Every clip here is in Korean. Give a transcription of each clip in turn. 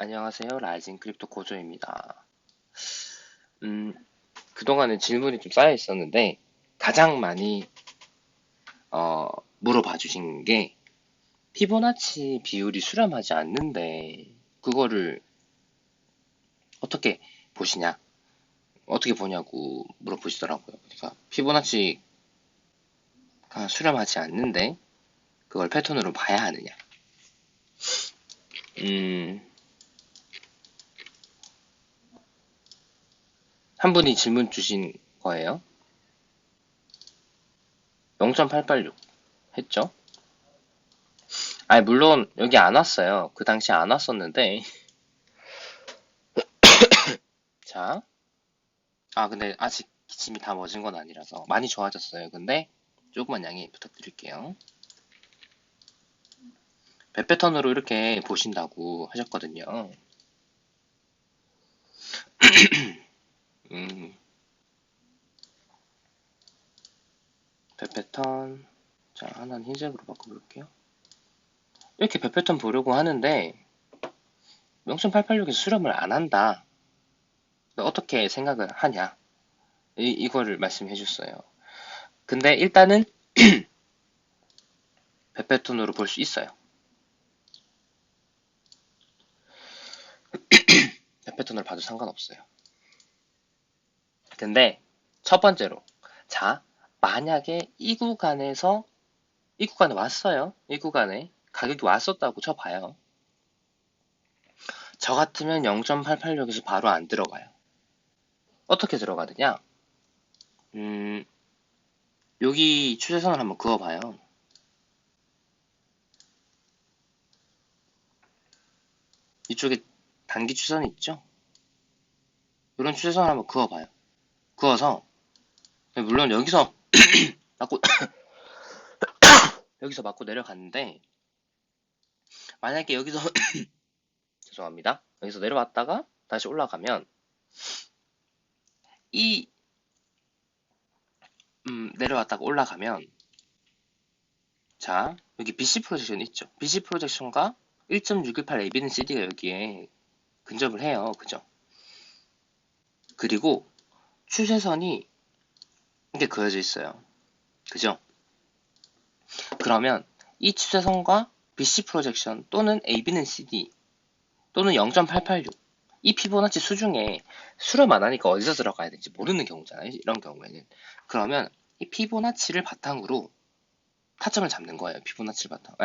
안녕하세요. 라이징 크립토 고조입니다. 음, 그동안에 질문이 좀 쌓여 있었는데, 가장 많이, 물어봐 주신 게, 피보나치 비율이 수렴하지 않는데, 그거를 어떻게 보시냐? 어떻게 보냐고 물어보시더라고요. 그러니까, 피보나치가 수렴하지 않는데, 그걸 패턴으로 봐야 하느냐? 음, 한 분이 질문 주신 거예요. 0.886 했죠? 아니, 물론 여기 안 왔어요. 그 당시에 안 왔었는데, 자, 근데 아직 기침이 다 멎은 건 아니라서 많이 좋아졌어요. 근데 조금만 양해 부탁드릴게요. 배 패턴으로 이렇게 보신다고 하셨거든요. 음, 배 패턴. 자, 하나는 흰색으로 바꿔볼게요. 이렇게 배 패턴 보려고 하는데 0.886에서 수렴을 안 한다. 어떻게 생각을 하냐? 이거를 말씀해 줬어요. 근데 일단은 배 패턴으로 볼 수 있어요. 배 패턴으로 봐도 상관없어요. 근데 첫 번째로, 자, 만약에 이 구간에 왔어요. 이 구간에 가격이 왔었다고 쳐봐요. 저 같으면 0.886에서 바로 안 들어가요. 어떻게 들어가느냐? 음, 여기 추세선을 한번 그어봐요. 이쪽에 단기 추세선이 있죠? 이런 추세선을 한번 그어봐요. 그어서 물론 여기서 맞고 여기서 맞고 내려갔는데 만약에 여기서 죄송합니다. 여기서 내려왔다가 다시 올라가면 이 내려왔다가 올라가면 자 여기 BC 프로젝션 있죠? BC 프로젝션과 1.618 AB는 CD가 여기에 근접을 해요. 그죠? 그리고 추세선이 이렇게 그어져 있어요. 그죠? 그러면 이 추세선과 BC 프로젝션 또는 AB는 CD 또는 0.886 이 피보나치 수중에 수렴 안 하니까 어디서 들어가야 될지 모르는 경우잖아요. 이런 경우에는. 그러면 이 피보나치를 바탕으로 타점을 잡는 거예요. 피보나치란다.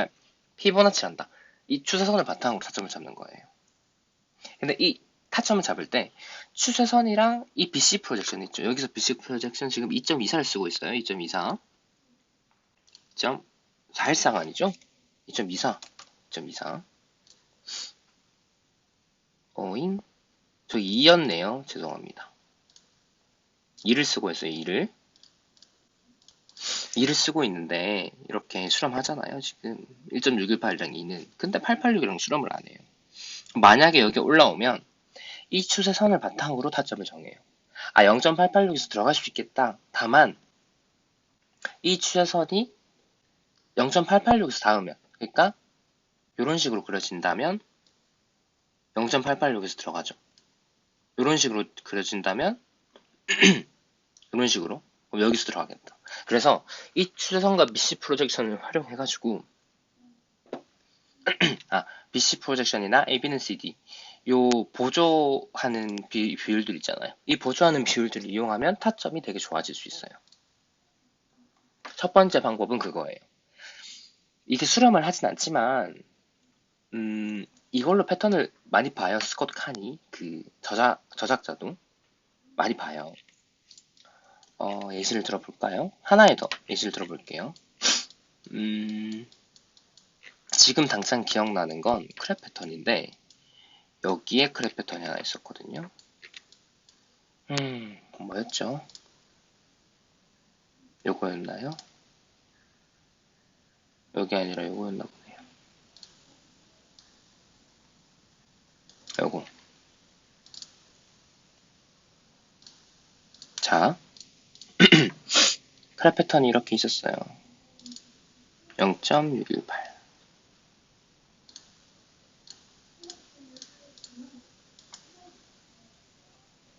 이 추세선을 바탕으로 타점을 잡는 거예요. 근데 이 타점을 잡을 때 추세선이랑 이 BC 프로젝션 있죠. 여기서 BC 프로젝션 지금 2.24를 쓰고 있어요. 2.24. 2.413 아니죠? 2.24. 2.24. 어잉? 저 2였네요. 죄송합니다. 2를 쓰고 있어요. 2를 쓰고 있는데 이렇게 수렴하잖아요. 지금 1.618이랑 2는. 근데 886이랑 수렴을 안 해요. 만약에 여기 올라오면 이 추세선을 바탕으로 타점을 정해요. 0.886에서 들어갈 수 있겠다. 다만 이 추세선이 0.886에서 닿으면 그러니까 이런 식으로 그려진다면 0.886에서 들어가죠. 이런 식으로 그려진다면 이런 식으로 그럼 여기서 들어가겠다. 그래서 이 추세선과 BC 프로젝션을 활용해가지고 BC 프로젝션이나 AB는 CD 요 보조하는 비율들 있잖아요. 이 보조하는 비율들을 이용하면 타점이 되게 좋아질 수 있어요. 첫 번째 방법은 그거예요. 이게 수렴을 하진 않지만 이걸로 패턴을 많이 봐요. 스콧 칸이 그 저작자도 많이 봐요. 예시를 들어볼까요? 하나의 더 예시를 들어볼게요. 지금 당장 기억나는 건 크랩 패턴인데 여기에 크랩 패턴이 하나 있었거든요. 뭐였죠? 요거였나요? 여기 아니라 요거였나 보네요. 요거. 자, 크랩 패턴이 이렇게 있었어요. 0.618.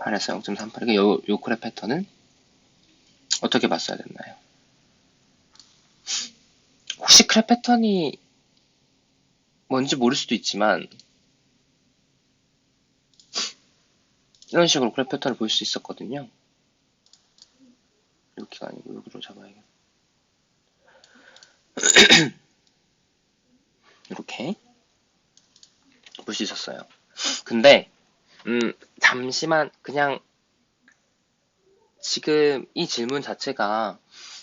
0.8에서 0.38. 그러니까 요 그래프 패턴은 어떻게 봤어야 됐나요? 혹시 그래프 패턴이 뭔지 모를 수도 있지만 이런 식으로 그래프 패턴을 볼 수 있었거든요. 여기가 아니고 여기로 잡아야겠다. 이렇게 볼 수 있었어요. 근데 잠시만 그냥 지금 이 질문 자체가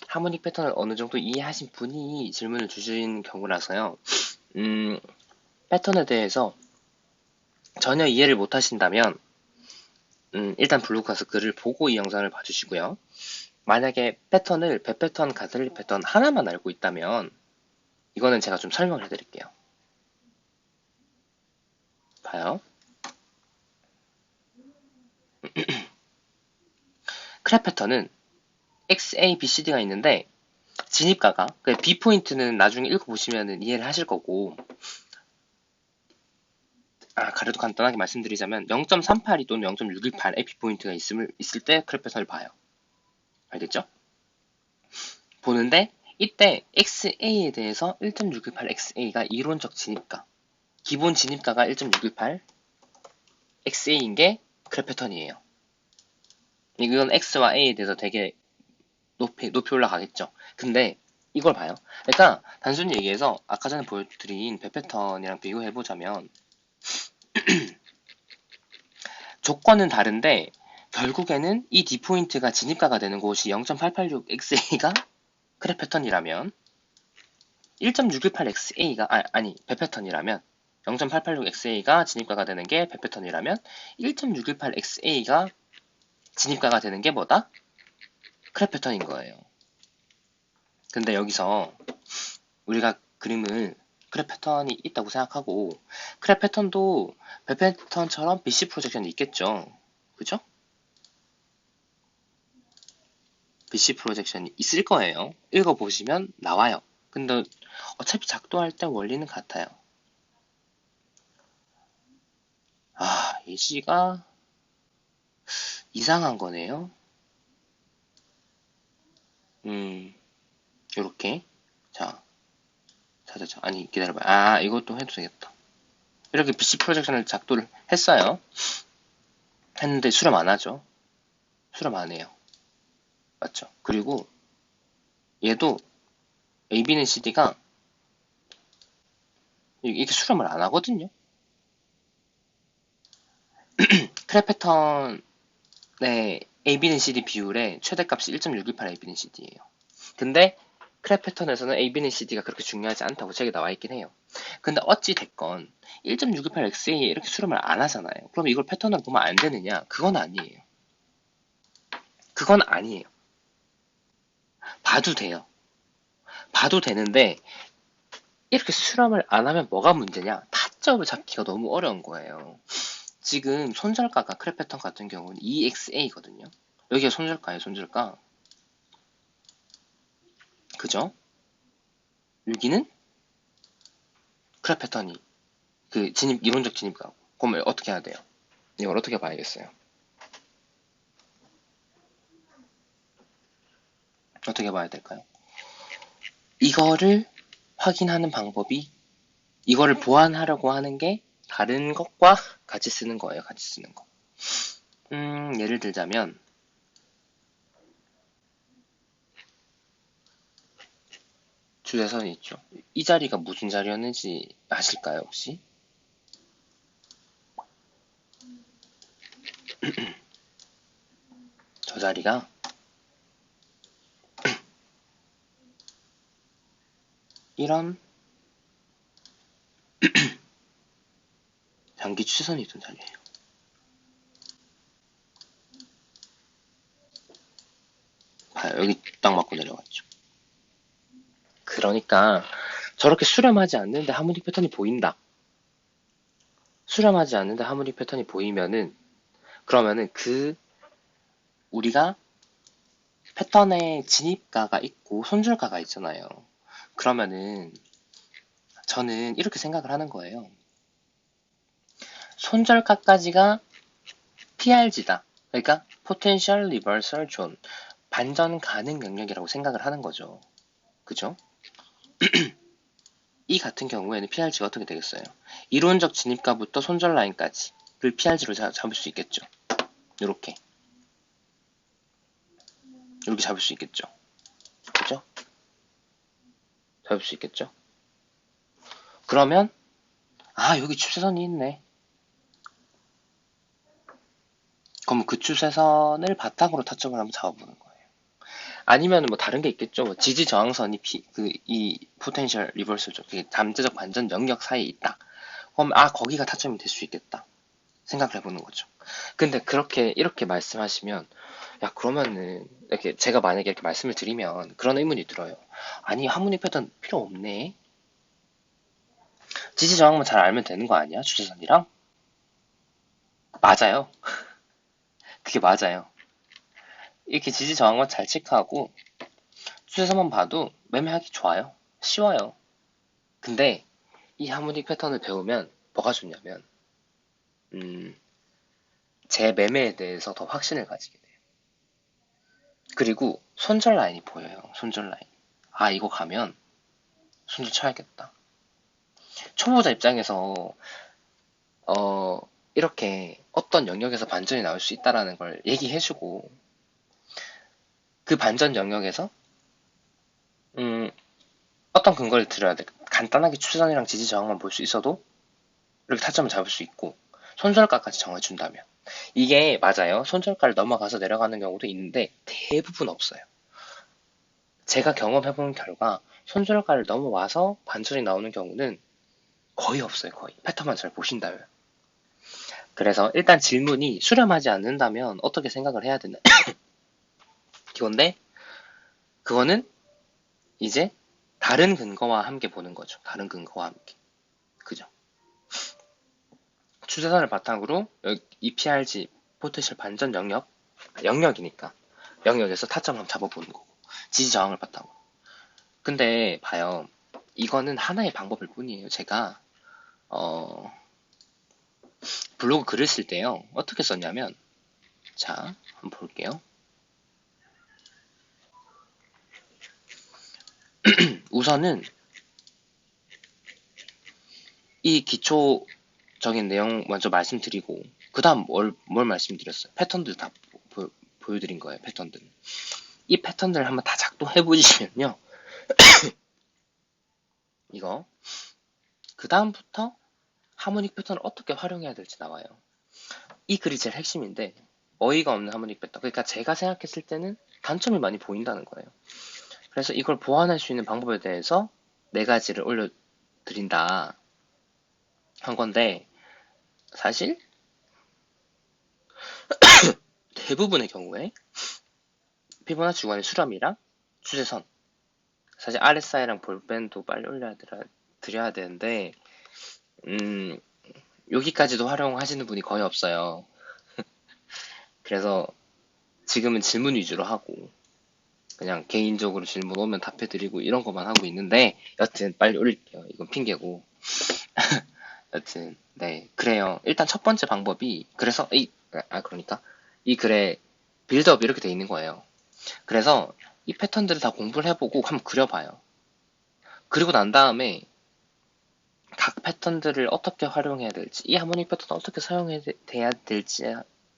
하모닉 패턴을 어느 정도 이해하신 분이 질문을 주신 경우라서요. 패턴에 대해서 전혀 이해를 못 하신다면 일단 블로그 가서 글을 보고 이 영상을 봐주시고요. 만약에 패턴을 배 패턴, 가슬리 패턴 하나만 알고 있다면 이거는 제가 좀 설명을 해드릴게요. 봐요. 크랩 패턴은 X, A, B, C, D가 있는데 진입가가 B 포인트는 나중에 읽어보시면 이해를 하실 거고 그래도 간단하게 말씀드리자면 0.382 또는 0.618의 B 포인트가 있을 때 크랩 패턴을 봐요. 알겠죠? 보는데 이때 XA에 대해서 1.618XA가 이론적 진입가 기본 진입가가 1.618 XA인 게 크랩 패턴이에요. 이건 X와 A에 대해서 되게 높이 올라가겠죠. 근데 이걸 봐요. 그러니까 단순히 얘기해서 아까 전에 보여드린 배 패턴이랑 비교해보자면 조건은 다른데 결국에는 이 D포인트가 진입가가 되는 곳이 0.886XA가 크랩 패턴이라면 1.618XA가 배 패턴이라면 0.886XA가 진입가가 되는 게 배 패턴이라면 1.618XA가 진입가가 되는 게 뭐다? 크랩 패턴인 거예요. 근데 여기서 우리가 그림을 크랩 패턴이 있다고 생각하고 크랩 패턴도 배 패턴처럼 BC 프로젝션이 있겠죠. 그죠? BC 프로젝션이 있을 거예요. 읽어보시면 나와요. 근데 어차피 작동할 때 원리는 같아요. 예시가 이상한 거네요. 요렇게. 자, 아니, 기다려봐요. 이것도 해도 되겠다. 이렇게 BC 프로젝션을 작도를 했어요. 했는데 수렴 안 하죠. 수렴 안 해요. 맞죠? 그리고 얘도 AB는 CD가 이렇게 수렴을 안 하거든요. 크랩 패턴의 AB는 CD 비율의 최대값이 1.618 AB는 CD예요. 근데 크랩 패턴에서는 AB는 CD가 그렇게 중요하지 않다고 책에 나와 있긴 해요. 근데 어찌 됐건 1.618XA 이렇게 수렴을 안 하잖아요. 그럼 이걸 패턴으로 보면 안 되느냐? 그건 아니에요. 그건 아니에요. 봐도 돼요. 봐도 되는데 이렇게 수렴을 안 하면 뭐가 문제냐? 타점을 잡기가 너무 어려운 거예요. 지금 손절가가 크랩 패턴 같은 경우는 EXA거든요. 여기가 손절가예요, 손절가. 그죠? 여기는 크랩 패턴이 그 이론적 진입가고. 그럼 어떻게 해야 돼요? 이걸 어떻게 봐야겠어요? 어떻게 봐야 될까요? 이거를 확인하는 방법이 이거를 보완하려고 하는 게 다른 것과 같이 쓰는 거예요. 같이 쓰는 거. 예를 들자면 주제선이 있죠. 이 자리가 무슨 자리였는지 아실까요, 혹시? 저 자리가 이런 장기 추세선이 있던 자리예요. 봐요. 여기 딱 맞고 내려갔죠. 그러니까 저렇게 수렴하지 않는데 하모닉 패턴이 보인다. 수렴하지 않는데 하모닉 패턴이 보이면은 그러면은 우리가 패턴에 진입가가 있고 손절가가 있잖아요. 그러면은 저는 이렇게 생각을 하는 거예요. 손절가까지가 PRG다. 그러니까 potential reversal zone, 반전 가능 영역이라고 생각을 하는 거죠. 그죠? 이 같은 경우에는 PRG가 어떻게 되겠어요? 이론적 진입가부터 손절 라인까지를 PRG로 잡을 수 있겠죠. 요렇게 잡을 수 있겠죠. 그죠? 잡을 수 있겠죠. 그러면 여기 추세선이 있네. 그럼 그 추세선을 바탕으로 타점을 한번 잡아보는 거예요. 아니면 뭐 다른 게 있겠죠. 뭐 지지 저항선이 이 포텐셜 리버스죠. 잠재적 반전 영역 사이에 있다. 그럼 거기가 타점이 될 수 있겠다. 생각을 해보는 거죠. 근데 이렇게 말씀하시면 그러면은 이렇게 제가 만약에 이렇게 말씀을 드리면 그런 의문이 들어요. 아니 하모닉 패턴 필요 없네. 지지 저항만 잘 알면 되는 거 아니야? 추세선이랑? 맞아요. 그게 맞아요. 이렇게 지지 저항만 잘 체크하고 추세선만 봐도 매매하기 좋아요. 쉬워요. 근데 이 하모닉 패턴을 배우면 뭐가 좋냐면 제 매매에 대해서 더 확신을 가지게 돼요. 그리고 손절 라인이 보여요. 손절 라인. 이거 가면 손절 쳐야겠다. 초보자 입장에서 이렇게 어떤 영역에서 반전이 나올 수 있다라는 걸 얘기해주고 그 반전 영역에서 어떤 근거를 들어야 돼. 간단하게 추세선이랑 지지 저항만 볼 수 있어도 이렇게 타점을 잡을 수 있고 손절가까지 정해준다면 이게 맞아요. 손절가를 넘어가서 내려가는 경우도 있는데 대부분 없어요. 제가 경험해본 결과 손절가를 넘어와서 반전이 나오는 경우는 거의 없어요. 거의. 패턴만 잘 보신다면. 그래서 일단 질문이 수렴하지 않는다면 어떻게 생각을 해야 되나? 이건데 그거는 이제 다른 근거와 함께 보는 거죠. 다른 근거와 함께. 그죠? 추세선을 바탕으로 EPRG 포텐셜 반전 영역이니까 영역에서 타점 한번 잡아보는 거고 지지 저항을 바탕으로. 근데 봐요. 이거는 하나의 방법일 뿐이에요. 제가 블로그 글을 쓸 때요. 어떻게 썼냐면 자, 한번 볼게요. 우선은 이 기초적인 내용 먼저 말씀드리고 그 다음 뭘 말씀드렸어요? 패턴들 다 보여드린 거예요. 패턴들. 이 패턴들을 한번 다 작동해보시면요. 이거 그 다음부터 하모닉 패턴을 어떻게 활용해야 될지 나와요. 이 글이 제일 핵심인데 어이가 없는 하모닉 패턴. 그러니까 제가 생각했을 때는 단점이 많이 보인다는 거예요. 그래서 이걸 보완할 수 있는 방법에 대해서 4가지를 올려드린다 한 건데 사실 대부분의 경우에 피보나치 구간의 수렴이랑 추세선 사실 RSI랑 볼밴도 빨리 올려드려야 되는데 여기까지도 활용하시는 분이 거의 없어요. 그래서 지금은 질문 위주로 하고 그냥 개인적으로 질문 오면 답해드리고 이런 것만 하고 있는데 여튼 빨리 올릴게요. 이건 핑계고 여튼 네 그래요. 일단 첫 번째 방법이 그래서 그러니까 이 글에 빌드업 이렇게 돼 있는 거예요. 그래서 이 패턴들을 다 공부를 해보고 한번 그려봐요. 그리고 난 다음에 각 패턴들을 어떻게 활용해야 될지, 이 하모닉 패턴을 어떻게 사용해야 될지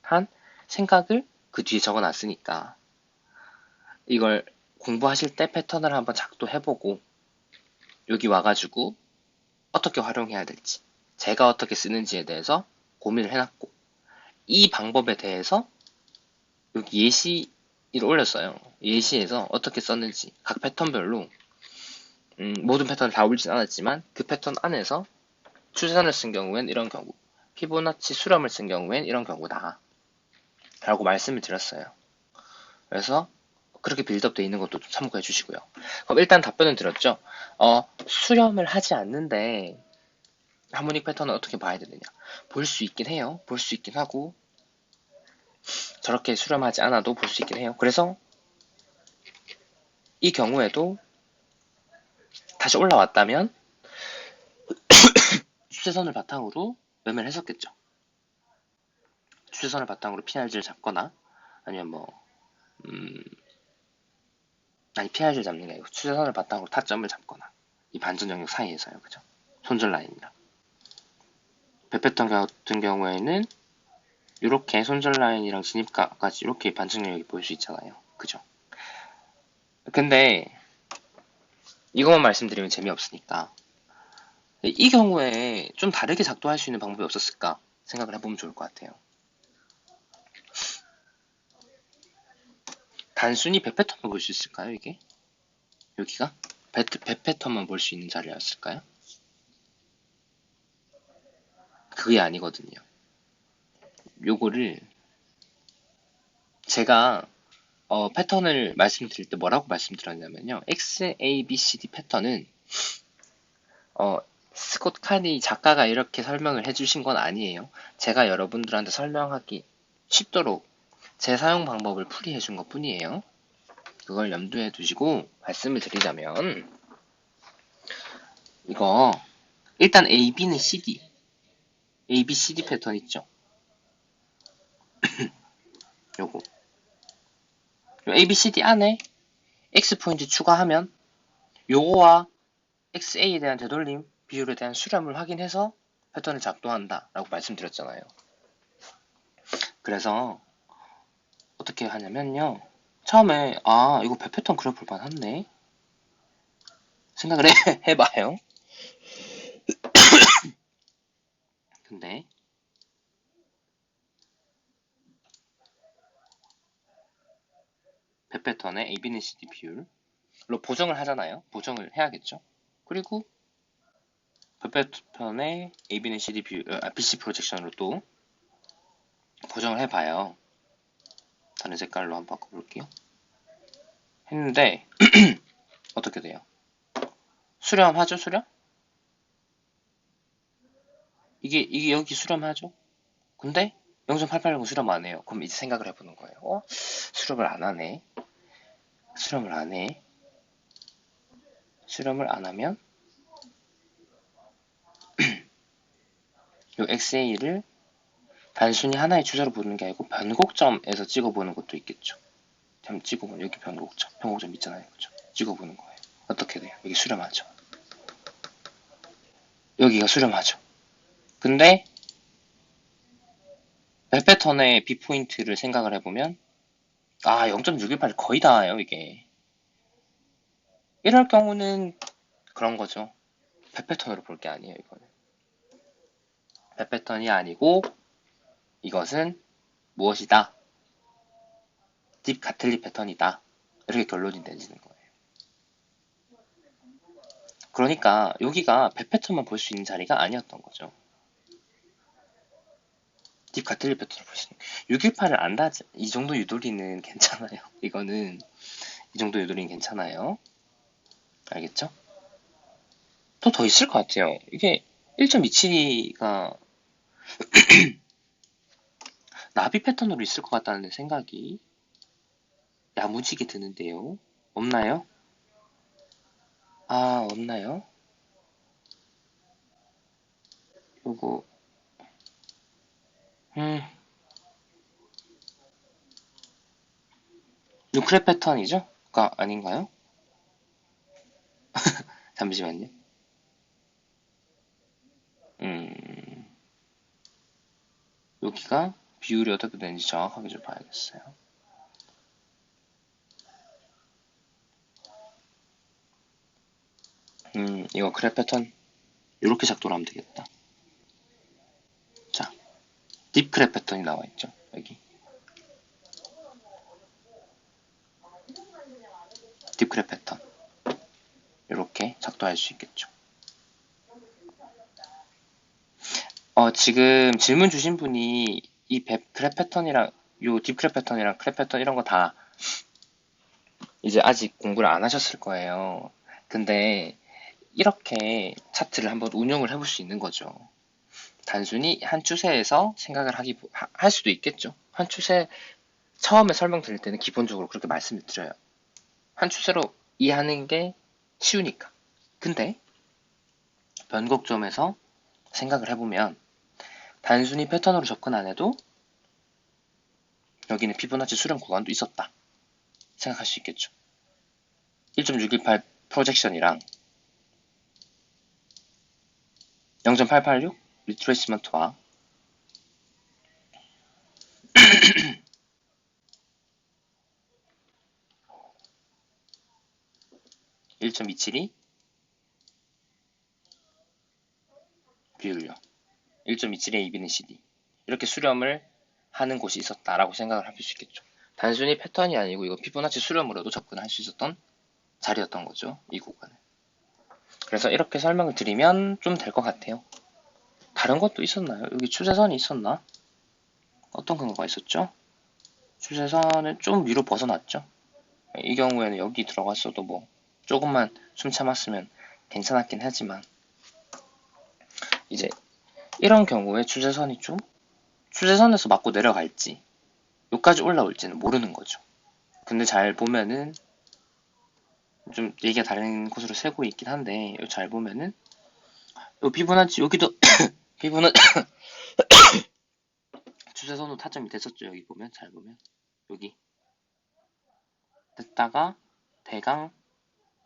한 생각을 그 뒤에 적어놨으니까 이걸 공부하실 때 패턴을 한번 작도해보고 여기 와가지고 어떻게 활용해야 될지 제가 어떻게 쓰는지에 대해서 고민을 해놨고 이 방법에 대해서 여기 예시를 올렸어요. 예시에서 어떻게 썼는지 각 패턴별로 모든 패턴을 다 올리진 않았지만 그 패턴 안에서 추세선을 쓴 경우엔 이런 경우 피보나치 수렴을 쓴 경우엔 이런 경우다 라고 말씀을 드렸어요. 그래서 그렇게 빌드업 돼 있는 것도 좀 참고해 주시고요. 그럼 일단 답변은 드렸죠. 수렴을 하지 않는데 하모닉 패턴을 어떻게 봐야 되느냐. 볼 수 있긴 해요. 볼 수 있긴 하고 저렇게 수렴하지 않아도 볼 수 있긴 해요. 그래서 이 경우에도 다시 올라왔다면 추세선을 바탕으로 매매를 했었겠죠. 추세선을 바탕으로 PRG를 잡거나 아니면 뭐 아니 PRG를 잡는 게 아니고 추세선을 바탕으로 타점을 잡거나 이 반전 영역 사이에서요. 그죠? 손절 라인이랑 배 패턴 같은 경우에는 이렇게 손절 라인이랑 진입가까지 이렇게 반전 영역이 보일 수 있잖아요. 그죠? 근데 이것만 말씀드리면 재미없으니까 이 경우에 좀 다르게 작동할 수 있는 방법이 없었을까 생각을 해보면 좋을 것 같아요. 단순히 배 패턴만 볼 수 있을까요, 이게? 여기가? 배 패턴만 볼 수 있는 자리였을까요? 그게 아니거든요. 요거를 제가 패턴을 말씀드릴 때 뭐라고 말씀드렸냐면요. X, A, B, C, D 패턴은 스콧 카니 작가가 이렇게 설명을 해주신 건 아니에요. 제가 여러분들한테 설명하기 쉽도록 제 사용 방법을 풀이해 준 것 뿐이에요. 그걸 염두에 두시고 말씀을 드리자면 이거 일단 A, B는 CD A, B, C, D 패턴 있죠? 요거 요 A, B, C, D 안에 X 포인트 추가하면 요거와 XA에 대한 되돌림 비율에 대한 수렴을 확인해서 패턴을 작동한다 라고 말씀드렸잖아요. 그래서 어떻게 하냐면요. 처음에 이거 배 패턴 그려 볼만 한네 생각을 해봐요. 근데 배 패턴의 AB는 CD 비율로 보정을 하잖아요. 보정을 해야겠죠. 그리고 배 패턴의 AB는 CD 비율, BC 프로젝션으로 또 보정을 해봐요. 다른 색깔로 한번 바꿔볼게요. 했는데 어떻게 돼요? 수렴하죠, 수렴? 이게 여기 수렴하죠? 근데 0.880 수렴 안 해요. 그럼 이제 생각을 해보는 거예요. 수렴을 안 하네. 수렴을 안 해. 수렴을 안 하면 이 XA를 단순히 하나의 추세로 보는 게 아니고 변곡점에서 찍어보는 것도 있겠죠. 한번 찍어보면 여기 변곡점 있잖아요. 그죠? 찍어보는 거예요. 어떻게 돼요? 여기 수렴하죠. 여기가 수렴하죠. 근데 배 패턴의 B포인트를 생각을 해보면 0.618 거의 닿아요 이게. 이럴 경우는 그런 거죠. 배 패턴으로 볼 게 아니에요 이거는. 배 패턴이 아니고 이것은 무엇이다? 딥 가틀리 패턴이다. 이렇게 결론이 내지는 거예요. 그러니까 여기가 배 패턴만 볼 수 있는 자리가 아니었던 거죠. 딥 가틀리 패턴을 볼 수 있는 618을 안 닿지. 이 정도 유도리는 괜찮아요. 이거는 이 정도 유도리는 괜찮아요. 알겠죠? 또 더 있을 것 같아요. 이게 1.27가 나비 패턴으로 있을 것 같다는 생각이 야무지게 드는데요. 없나요? 없나요? 요거, 6크랩 패턴이죠? 아닌가요? 잠시만요. 여기가 비율이 어떻게 되는지 정확하게 좀 봐야겠어요. 이거 크랩 패턴 이렇게 작동을 하면 되겠다. 자, 딥 크랩 패턴이 나와 있죠. 여기. 딥 크랩 패턴. 이렇게 작동할 수 있겠죠. 지금 질문 주신 분이 이 크랩 패턴이랑 요 딥 크랩 패턴이랑 크랩 패턴 이런 거 다 이제 아직 공부를 안 하셨을 거예요. 근데 이렇게 차트를 한번 운영을 해볼 수 있는 거죠. 단순히 한 추세에서 생각을 할 수도 있겠죠. 한 추세 처음에 설명드릴 때는 기본적으로 그렇게 말씀을 드려요. 한 추세로 이해하는 게 쉬우니까. 근데 변곡점에서 생각을 해보면 단순히 패턴으로 접근 안 해도 여기는 피보나치 수렴 구간도 있었다 생각할 수 있겠죠. 1.618 프로젝션이랑 0.886 리트레이스먼트와 1.272 비율요. 1.27의 AB는 CD. 이렇게 수렴을 하는 곳이 있었다라고 생각을 해볼 수 있겠죠. 단순히 패턴이 아니고 이거 피보나치 수렴으로도 접근할 수 있었던 자리였던 거죠. 이 구간은. 그래서 이렇게 설명을 드리면 좀 될 것 같아요. 다른 것도 있었나요? 여기 추세선이 있었나? 어떤 근거가 있었죠? 추세선은 좀 위로 벗어났죠. 이 경우에는 여기 들어갔어도 뭐 조금만 숨 참았으면 괜찮았긴 하지만 이제 이런 경우에 추세선이 좀 추세선에서 맞고 내려갈지 여기까지 올라올지는 모르는 거죠. 근데 잘 보면은 좀 얘기가 다른 곳으로 세고 있긴 한데 잘 보면은 요 피보나치 여기도 피보나 추세선으로 타점이 됐었죠. 여기 보면 잘 보면 여기 됐다가 대강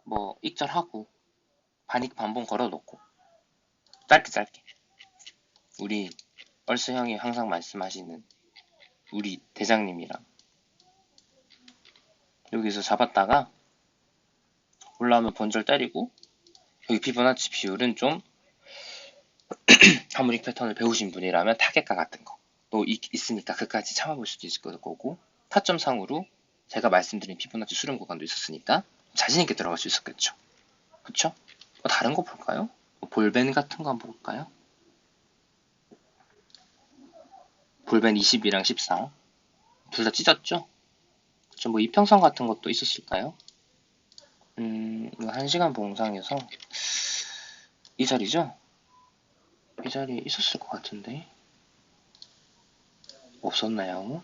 뭐 익절하고 반봉 걸어놓고 짧게 우리 얼스 형이 항상 말씀하시는 우리 대장님이랑 여기서 잡았다가 올라오면 번절 때리고 여기 피보나치 비율은 좀 하모닉 패턴을 배우신 분이라면 타겟가 같은 거또 있으니까 그까지 참아볼 수도 있을 거고 타점상으로 제가 말씀드린 피보나치 수렴 구간도 있었으니까 자신있게 들어갈 수 있었겠죠. 그쵸? 다른 거 볼까요? 볼벤 같은 거 한번 볼까요? 볼벤 22랑 14 둘 다 찢었죠? 그쵸? 뭐 이평선 같은 것도 있었을까요? 1시간 봉상에서 이 자리죠? 이 자리에 있었을 것 같은데 없었나요?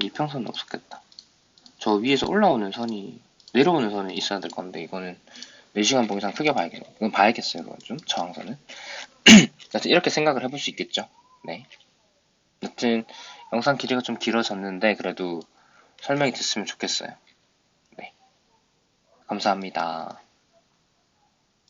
이평선은 없었겠다. 저 위에서 올라오는 선이 내려오는 선이 있어야 될 건데 이거는 4시간 봉상 크게 봐야겠어요. 이건 봐야겠어요. 이건 좀 저항선은. 여튼 이렇게 생각을 해볼 수 있겠죠. 네. 여튼 영상 길이가 좀 길어졌는데 그래도 설명이 됐으면 좋겠어요. 네. 감사합니다.